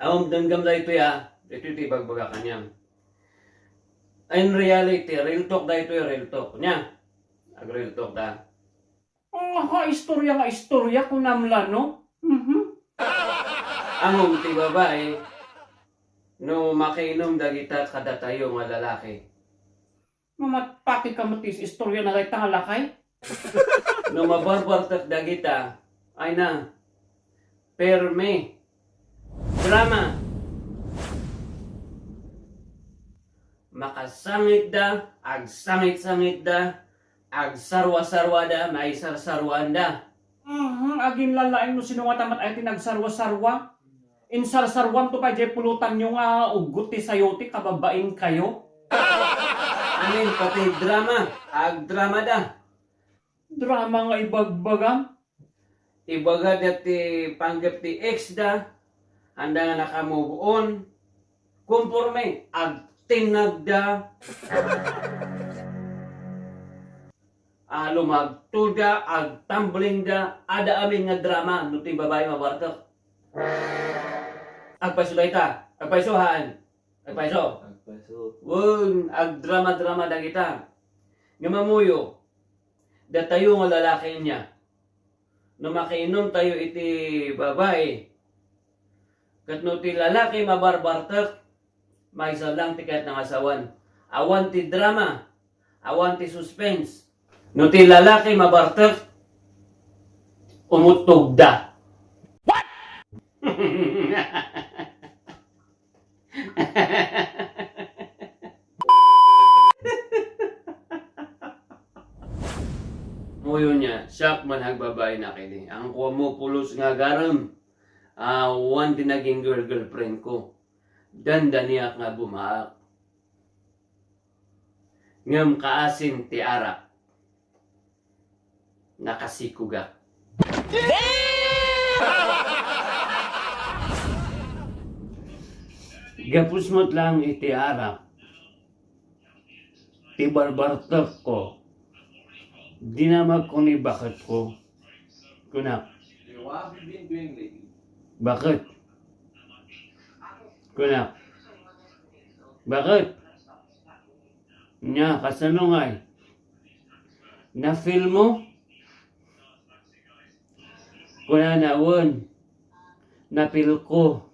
Awam danggam da ito ya. Ito ibagbaga kanyang. In reality, real talk da ito real talk. Nya. Ag real talk da. Nga istorya ko namla, no? Among ti babae, no makainom dagita kada tayo nga lalaki. Mamatpati ka matis istorya na kay tangalakay? No mabarbartak dagita, ay na, perme, drama. Makasangit da, agsangit-sangit da, agsarwa-sarwa da, may sarsarwan da. Agin lalain no sino nga tamat ay tinagsarwa-sarwa? Insarsarwan to pa jay pulutan nyo nga ugot ti sayote kababain kayo? Amin, pati drama, agdrama da. Drama nga ibagbagam? Ibaga dati panggap ti ex da, handa nga nakamove on, kumporme, agtinag da, lumagtuda, agtumbling da, ada amin nga drama, no ti babae mabartak. Agpaiso da ita, agpaisohan, agpaiso. Wong, agdrama-drama da kita. Nga mamuyo, da tayo nga lalaki niya. No makainom tayo iti babae. Kat no ti lalaki mabarbartak, may isa lang tikat ng asawan. Awan ti drama, awan ti suspense. No ti lalaki mabartak, umutog da. What? Muyo niya, siyak man hagbabae na kini. Ang kuha mo pulos nga garam. One din naging girlfriend ko. Dandaniyak nga bumaak. Ngam kaasin ti arak. Nakasikugak. Gapos mo't lang iti arak. Ti barbartak ko. Dinamag ko ni bakit ko. Kunak. What have you been doing lately? Bakit? Kunak. Bakit? Nya, kasanungay. Na-feel mo? Kuna na won. Na-feel ko.